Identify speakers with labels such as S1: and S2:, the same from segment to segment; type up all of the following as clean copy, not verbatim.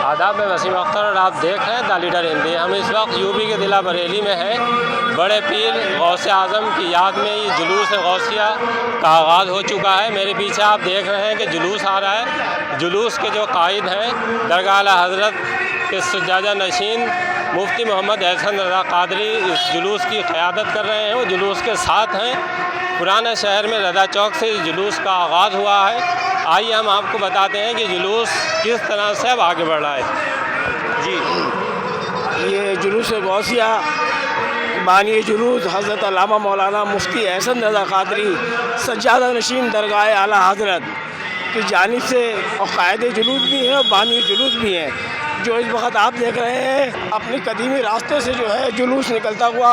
S1: आदाब में वसीम अख्तर और आप देख रहे हैं द लीडर हिंदी। हम इस वक्त यूपी के ज़िला बरेली में हैं। बड़े पीर गौसे आज़म की याद में ये जुलूस गौसिया का आगाज़ हो चुका है। मेरे पीछे आप देख रहे हैं कि जुलूस आ रहा है। जुलूस के जो कायद हैं दरगाह आला हज़रत के सज्जादा नशीन मुफ्ती मोहम्मद एहसन रज़ा कादरी इस जुलूस की क़यादत कर रहे हैं। वो जुलूस के साथ हैं। पुराना शहर में रज़ा चौक से इस जुलूस का आगाज़ हुआ है। आइए हम आपको बताते हैं कि जुलूस किस तरह से अब आगे बढ़ रहा है। जी,
S2: ये जुलूस गौसिया बानी जुलूस हज़रत अल्लामा मौलाना मुफ्ती एहसन रज़ा कादरी सज्जादा नशीन दरगाह आला हज़रत की जानिब से और कायदे जुलूस भी हैं और बानी जुलूस भी हैं। जो इस वक्त आप देख रहे हैं अपनी कदीमी रास्ते से जो है जुलूस निकलता हुआ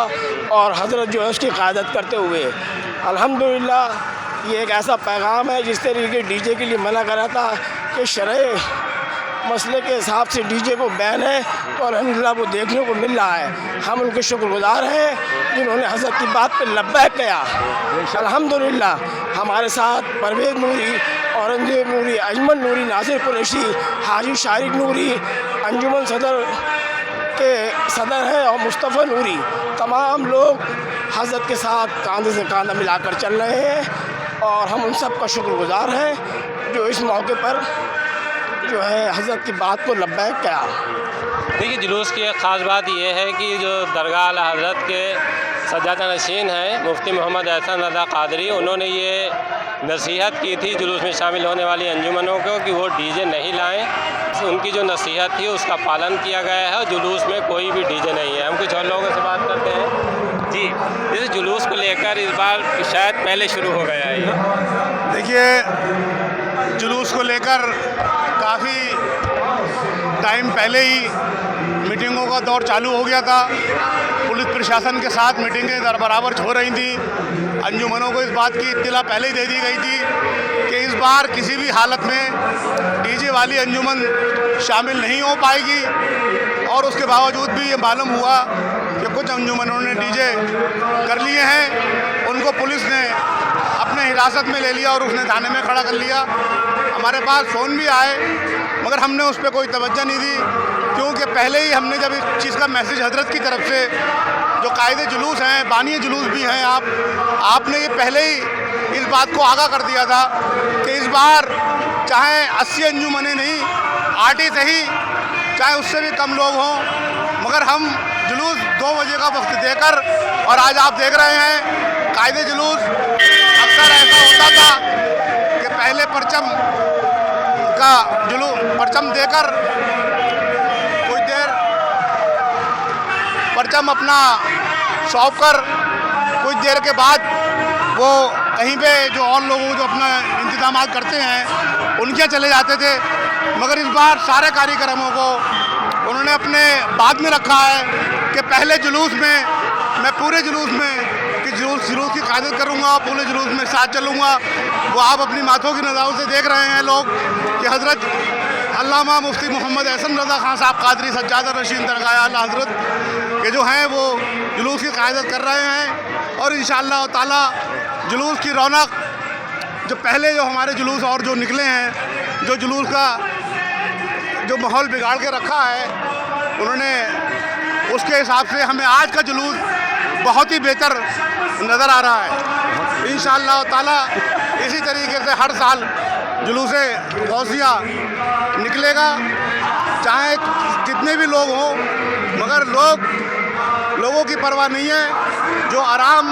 S2: और हज़रत जो है उसकी क़यादत करते हुए अल्हम्दुलिल्लाह ये एक ऐसा पैगाम है जिस तरीके डीजे के लिए मना करा था कि शरय मसले के हिसाब से डीजे को बैन है, तो अल्हम्दुलिल्लाह वो देखने को मिल रहा है। हम उनके शुक्रगुज़ार हैं जिन्होंने हज़रत की बात पर लब्बैक किया। अल्हम्दुलिल्लाह हमारे साथ परवेज़ नूरी, औरंगज़ेब नूरी, अजमल नूरी, नासिर कुरैशी, हाजी शारिक नूरी, अंजुमन सदर के सदर हैं और मुस्तफ़ा नूरी, तमाम लोग हज़रत के साथ कांधे से कांधा मिलाकर चल रहे हैं और हम उन सब का शुक्रगुज़ार हैं जो इस मौके पर जो है हज़रत की बात को लब्बैक किया।
S1: देखिए, जुलूस की एक ख़ास बात यह है कि जो दरगाह आला हज़रत के सज्जादा नशीन हैं मुफ्ती मोहम्मद एहसन रज़ा कादरी, उन्होंने ये नसीहत की थी जुलूस में शामिल होने वाली अंजुमनों को कि वो डीजे नहीं लाएं। उनकी जो नसीहत थी उसका पालन किया गया है और जुलूस में कोई भी डीजे नहीं है। हम कुछ और लोगों से बात करते हैं। जी, इस जुलूस को लेकर इस बार शायद पहले शुरू हो गया है ये।
S3: देखिए, जुलूस को लेकर काफ़ी टाइम पहले ही मीटिंगों का दौर चालू हो गया था। पुलिस प्रशासन के साथ मीटिंगें बराबर हो रही थी। अंजुमनों को इस बात की इत्तला पहले ही दे दी गई थी कि इस बार किसी भी हालत में डीजे वाली अंजुमन शामिल नहीं हो पाएगी। और उसके बावजूद भी ये मालूम हुआ कि कुछ अंजुमनों ने डीजे कर लिए हैं। उनको पुलिस ने अपने हिरासत में ले लिया और उसने थाने में खड़ा कर लिया। हमारे पास फ़ोन भी आए मगर हमने उस पर कोई तवज्जो नहीं दी, क्योंकि पहले ही हमने जब इस चीज़ का मैसेज हजरत की तरफ से जो कायदे जुलूस हैं, बानी जुलूस भी हैं, आपने ये पहले ही इस बात को आगाह कर दिया था कि इस बार चाहे 80 अंजुमनें नहीं, 8 ही सही, चाहे उससे भी कम लोग हों, मगर हम जुलूस 2 बजे का वक्त देकर, और आज आप देख रहे हैं कायदे जुलूस अक्सर ऐसा होता था कि पहले परचम देकर कुछ देर परचम अपना सौंप कर कुछ देर के बाद वो कहीं पे जो और लोग जो अपना इंतजाम करते हैं उनके यहाँ चले जाते थे। मगर इस बार सारे कार्यक्रमों को उन्होंने अपने बाद में रखा है कि पहले जुलूस में मैं पूरे जुलूस में कि जुलूस की क़यादत करूँगा, पूरे जुलूस में साथ चलूँगा। वो आप अपनी माथों की नज़रों से देख रहे हैं लोग कि हज़रत अल्लामा मुफ्ती मोहम्मद एहसन रज़ा खान साहब कादरी सज्जादा नशीन दरगाह आला हज़रत के जो हैं वो जुलूस की क़यादत कर रहे हैं। और इंशाअल्लाह ताला जुलूस की रौनक जो पहले जो हमारे जुलूस और जो निकले हैं, जो जुलूस का जो माहौल बिगाड़ के रखा है उन्होंने, उसके हिसाब से हमें आज का जुलूस बहुत ही बेहतर नज़र आ रहा है। इंशाअल्लाह ताला इसी तरीके से हर साल जुलूस गौसिया निकलेगा, चाहे जितने भी लोग हों, मगर लोगों की परवाह नहीं है। जो आराम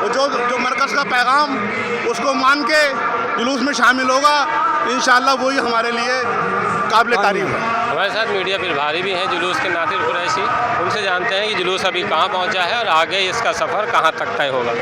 S3: जो मरकज़ का पैगाम उसको मान के जुलूस में शामिल होगा, इंशाअल्लाह वही हमारे लिए काबिल तारीफ़ है।
S1: हमारे साथ मीडिया प्रभारी भी हैं जुलूस के नासिर कुरैशी। उनसे जानते हैं कि जुलूस अभी कहाँ पहुँचा है और आगे इसका सफ़र कहाँ तक तय होगा।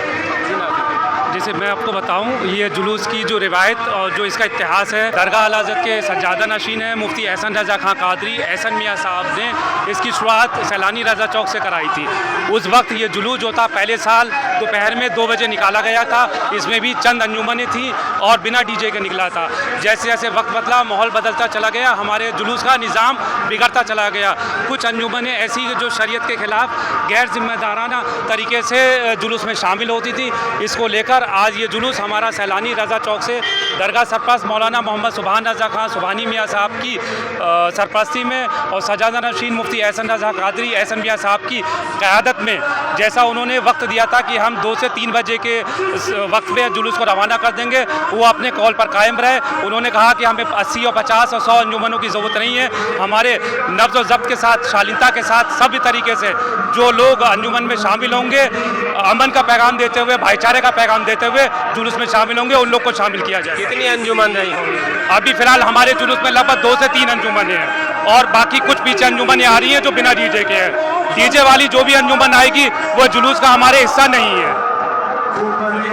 S4: जैसे मैं आपको बताऊं, ये जुलूस की जो रिवायत और जो इसका इतिहास है, दरगाह आला हज़रत के सज्जादा नशीन है मुफ्ती एहसन रज़ा खां कादरी एहसन मियाँ साहब ने इसकी शुरुआत सैलानी रज़ा चौक से कराई थी। उस वक्त ये जुलूस जो था पहले साल दोपहर में 2 बजे निकाला गया था। इसमें भी चंद अंजुमनें थी और बिना डीजे के निकला था। जैसे जैसे वक्त बदला, माहौल बदलता चला गया, हमारे जुलूस का निज़ाम बिगड़ता चला गया। कुछ अंजुमनें ऐसी जो शरीयत के ख़िलाफ़ गैर जिम्मेदाराना तरीके से जुलूस में शामिल होती थी, इसको लेकर कर आज ये जुलूस हमारा सैलानी रज़ा चौक से दरगाह सरपरस्त मौलाना मोहम्मद सुबहान रज़ा खां सुबहानी मियाँ साहब की सरपरस्ती में और सज्जादा नशीन मुफ्ती एहसन रज़ा कादरी एहसन मियाँ साहब की क़यादत में, जैसा उन्होंने वक्त दिया था कि हम 2 से 3 बजे के वक्त में जुलूस को रवाना कर देंगे, वो अपने कॉल पर कायम रहे। उन्होंने कहा कि हमें 80 और 50 और 100 अंजुमनों की ज़रूरत नहीं है। हमारे नब्ज़ और ज़ब्त के साथ, शालीनता के साथ, सभी तरीके से जो लोग अंजुमन में शामिल होंगे, अमन का पैगाम देते हुए, भाईचारे का पैगाम देते हुए जुलूस में शामिल होंगे, उन लोग को शामिल किया जाए।
S1: कितनी अंजुमन रही होंगी?
S4: अभी फ़िलहाल हमारे जुलूस में लगभग 2 से 3 अंजुमन हैं और बाकी कुछ पीछे अंजुमन आ रही हैं जो बिना डीजे के हैं। डीजे वाली जो भी अंजुमन आएगी वो जुलूस का हमारे हिस्सा नहीं है।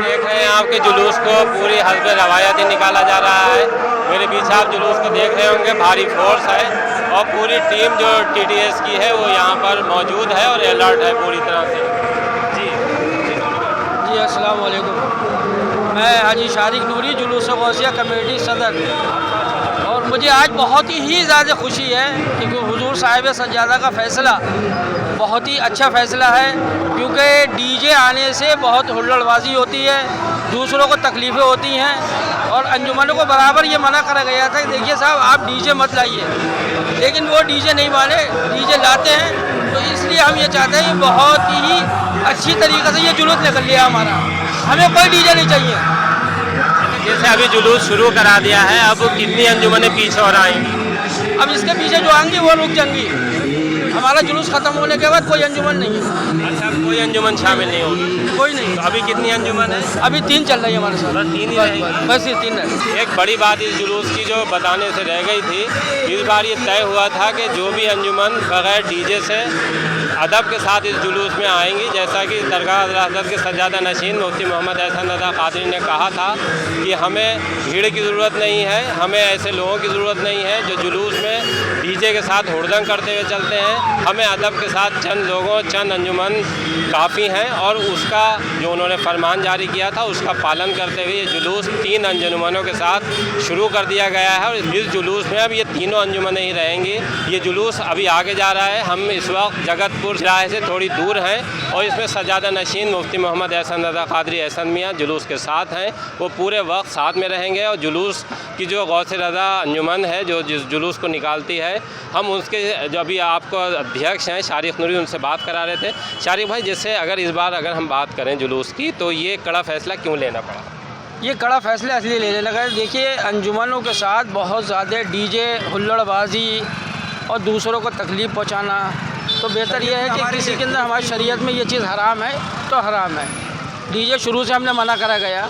S1: देख रहे हैं आपके जुलूस को पूरी हस्ब रवायत ही निकाला जा रहा है। मेरे पीछे आप जुलूस को देख रहे होंगे, भारी फोर्स है और पूरी टीम जो TDS की है वो यहाँ पर मौजूद है और अलर्ट है पूरी तरह से।
S5: जी अस्सलाम वालेकुम। मैं हाजी शारिक नूरी, जुलूस गौसिया कमेटी सदर, और मुझे आज बहुत ही ज़्यादा खुशी है क्योंकि हुजूर साहिब सज्जादा का फ़ैसला बहुत ही अच्छा फ़ैसला है, क्योंकि डीजे आने से बहुत हुल्लड़बाजी होती है, दूसरों को तकलीफ़ें होती हैं और अंजुमनों को बराबर ये मना करा गया था कि देखिए साहब आप डीजे मत लाइए, लेकिन वो डीजे नहीं माने, डीजे लाते हैं। तो इसलिए हम ये चाहते हैं कि बहुत ही अच्छी तरीक़े से ये जुलूस निकल लिया हमारा, हमें कोई डीजे नहीं चाहिए।
S1: जैसे अभी जुलूस शुरू करा दिया है, अब कितनी अंजुमनें पीछे और आएंगी?
S5: अब इसके पीछे जो आएंगी वो रुक जाएंगी। हमारा जुलूस ख़त्म होने के बाद कोई अंजुमन नहीं है।
S1: अच्छा, कोई अंजुमन शामिल नहीं होगी?
S5: कोई नहीं।
S1: तो अभी कितनी अंजुमन है?
S5: अभी 3 चल रही है हमारे साथ।
S1: बस 3 ही रहेगी?
S5: बस ये 3 है।
S1: एक बड़ी बात इस जुलूस की जो बताने से रह गई थी, इस बार ये तय हुआ था कि जो भी अंजुमन बगैर डीजे से अदब के साथ इस जुलूस में आएंगी, जैसा कि दरगाह हज़रत के सज्जादा नशीन मुफ्ती मोहम्मद एहसन रज़ा कादरी ने कहा था कि हमें भीड़ की ज़रूरत नहीं है, हमें ऐसे लोगों की ज़रूरत नहीं है जो जुलूस में डीजे के साथ हुड़दंग करते हुए चलते हैं। हमें अदब के साथ चंद लोगों, चंद अंजुमन काफ़ी हैं और उसका जो उन्होंने फरमान जारी किया था उसका पालन करते हुए ये जुलूस 3 अंजुमनों के साथ शुरू कर दिया गया है। और इस जुलूस में अब ये तीनों अंजुमनें ही रहेंगी। ये जुलूस अभी आगे जा रहा है। हम इस वक्त जगतपुर राह से थोड़ी दूर हैं और इसमें सज्जादा नशीन मुफ्ती मोहम्मद एहसन रज़ा कादरी एहसन मियाँ जुलूस के साथ हैं। वो पूरे वक्त साथ में रहेंगे और जुलूस की जो गौसे रज़ा अंजुमन है जो जिस जुलूस को निकालती है, हम उसके जो अभी आपको अध्यक्ष हैं शारिक नूरी, उनसे बात करा रहे थे। शारिक भाई, जैसे इस बार अगर हम बात करें जुलूस की, तो ये कड़ा फैसला क्यों लेना पड़ा?
S5: ये कड़ा फैसला इसलिए लेने लगा, देखिए अंजुमनों के साथ बहुत ज़्यादा डीजे, हुल्लड़बाजी और दूसरों को तकलीफ़ पहुँचाना, तो बेहतर यह है कि किसी के अंदर हमारी शरीयत में ये चीज़ हराम है तो हराम है। डीजे शुरू से हमने मना करा गया,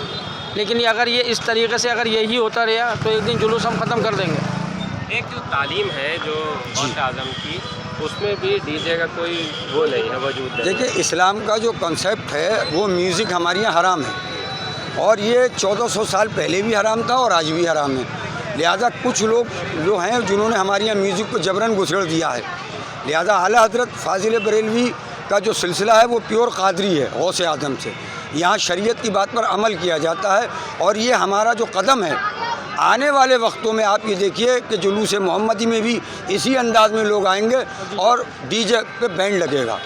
S5: लेकिन ये अगर ये इस तरीके से अगर यही होता रहा तो एक दिन जुलूस हम ख़त्म कर देंगे।
S1: एक जो तालीम है जो गौसे आज़म की, उसमें भी डीजे का कोई वो नहीं है, वजूद नहीं।
S6: देखिए, इस्लाम का जो कॉन्सेप्ट है वो म्यूज़िक हमारे यहाँ हराम है और ये 1400 साल पहले भी हराम था और आज भी हराम है। लिहाजा कुछ लोग जो हैं जिन्होंने हमारे यहाँ म्यूज़िक को जबरन घुसेड़ दिया है। लिहाजा आला हज़रत फ़ाज़िल बरेलवी का जो सिलसिला है वो प्योर कादरी है गौसे आज़म से। यहाँ शरीयत की बात पर अमल किया जाता है और ये हमारा जो कदम है, आने वाले वक्तों में आप ये देखिए कि जुलूस मोहम्मदी में भी इसी अंदाज में लोग आएंगे और डीजे पे बैंड लगेगा।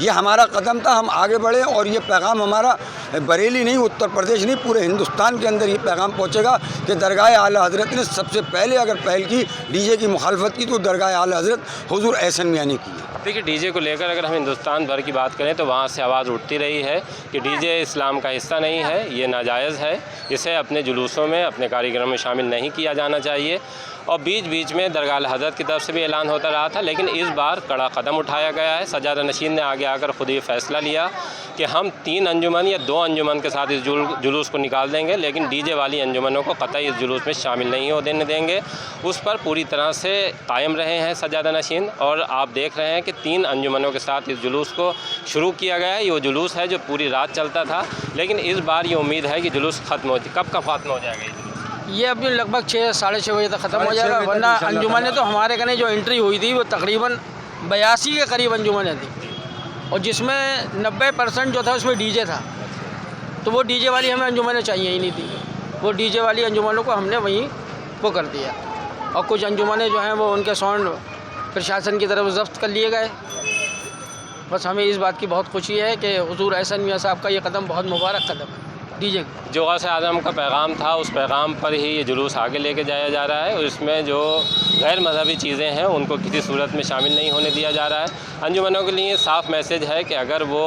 S6: ये हमारा कदम था, हम आगे बढ़े और ये पैगाम हमारा बरेली नहीं, उत्तर प्रदेश नहीं, पूरे हिंदुस्तान के अंदर ये पैगाम पहुंचेगा कि दरगाह आला हज़रत ने सबसे पहले अगर पहल की डीजे की मुखालफत की तो दरगाह आला हज़रत हुज़ूर एहसन मियाँ ने की है।
S1: देखिए, डीजे को लेकर अगर हम हिंदुस्तान भर की बात करें तो वहाँ से आवाज़ उठती रही है कि डीजे इस्लाम का हिस्सा नहीं है, ये नाजायज़ है, इसे अपने जुलूसों में, अपने कार्यक्रम में शामिल नहीं किया जाना चाहिए। और बीच बीच में दरगाह हज़रत की तरफ से भी ऐलान होता रहा था, लेकिन इस बार कड़ा कदम उठाया गया है। सज्जादा नशीन ने आगे आकर ख़ुद ये फ़ैसला लिया कि हम 3 अंजुमन या 2 अंजुमन के साथ इस जुलूस को निकाल देंगे, लेकिन डीजे वाली अंजुमनों को कतई इस जुलूस में शामिल नहीं हो देने देंगे। उस पर पूरी तरह से कायम रहे हैं सज्जादा नशीन और आप देख रहे हैं कि 3 अंजुमनों के साथ इस जुलूस को शुरू किया गया है। ये जुलूस है जो पूरी रात चलता था, लेकिन इस बार ये उम्मीद है कि जुलूस ख़त्म हो, कब ख़त्म हो जाएगा
S5: ये अभी लगभग 6 साढ़े 6 बजे तक ख़त्म हो जाएगा। वरना अंजुमन ने तो हमारे कहने जो एंट्री हुई थी वो तकरीबन 82 के करीब अंजुमन थी और जिसमें 90% जो था उसमें डीजे था, तो वो डीजे वाली हमें अंजुमनें चाहिए ही नहीं थी। वो डीजे वाली अंजुमनों को हमने वहीं वो कर दिया और कुछ अंजुमनें जो हैं वो उनके साउंड प्रशासन की तरफ जब्त कर लिए गए। बस हमें इस बात की बहुत खुशी है कि हुज़ूर एहसन मियाँ साहब का ये कदम बहुत मुबारक कदम है। डीजे।
S1: जो गौसे आज़म का पैगाम था उस पैगाम पर ही ये जुलूस आगे लेके जाया जा रहा है और इसमें जो गैर मजहबी चीज़ें हैं उनको किसी सूरत में शामिल नहीं होने दिया जा रहा है। अंजुमनों के लिए साफ़ मैसेज है कि अगर वो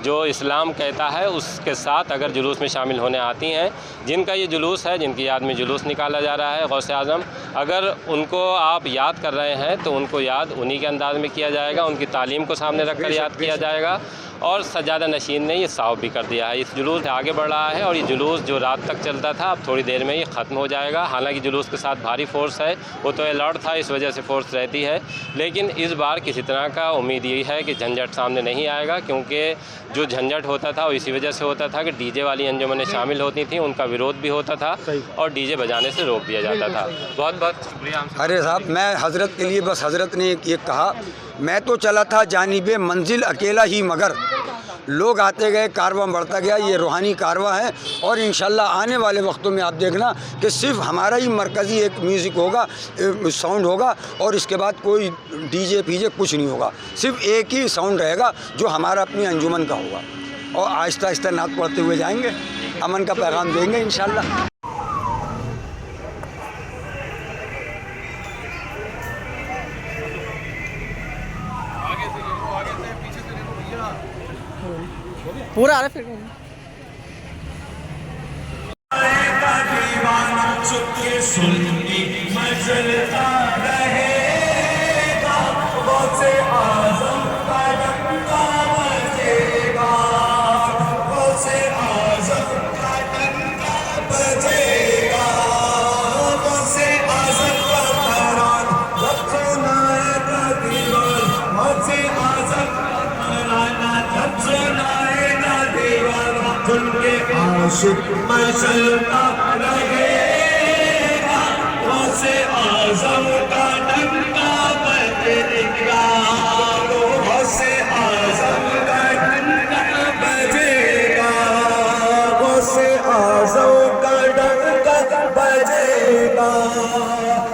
S1: जो इस्लाम कहता है उसके साथ अगर जुलूस में शामिल होने आती हैं, जिनका ये जुलूस है, जिनकी याद में जुलूस निकाला जा रहा है गौसे आज़म, अगर उनको आप याद कर रहे हैं तो उनको याद उन्हीं के अंदाज़ में किया जाएगा, उनकी तालीम को सामने रख कर याद किया जाएगा। और सज्जादा नशीन ने ये साफ भी कर दिया है, इस जुलूस आगे बढ़ रहा है और ये जुलूस जो रात तक चलता था अब थोड़ी देर में ये ख़त्म हो जाएगा। हालांकि जुलूस के साथ भारी फोर्स है, वो तो अलर्ट था, इस वजह से फोर्स रहती है, लेकिन इस बार किसी तरह का उम्मीद यही है कि झंझट सामने नहीं आएगा, क्योंकि जो झंझट होता था वो इसी वजह से होता था कि डीजे वाली अंजुमनें शामिल होती थी, उनका विरोध भी होता था और डीजे बजाने से रोक दिया जाता था। बहुत बहुत शुक्रिया।
S6: अरे साहब, मैं हज़रत के लिए बस हज़रत ने ये कहा, मैं तो चला था जानिबे मंजिल अकेला ही, मगर लोग आते गए, कारवां बढ़ता गया। ये रूहानी कारवां है और इंशाल्लाह आने वाले वक्तों में आप देखना कि सिर्फ हमारा ही मरकज़ी एक म्यूज़िक होगा, साउंड होगा और इसके बाद कोई डीजे पीजे कुछ नहीं होगा, सिर्फ एक ही साउंड रहेगा जो हमारा अपनी अंजुमन का होगा। और आहिस्ता आहिस्ता नात पढ़ते हुए जाएंगे, अमन का पैगाम देंगे इंशाल्लाह।
S2: पूरा आ रहा है फिर
S7: आशिक मचलता रहेगा, गौसे आज़म का डंका बजेगा, गौसे आज़म का डंका बजेगा, गौसे आज़म का डंका बजेगा,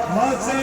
S7: गौसे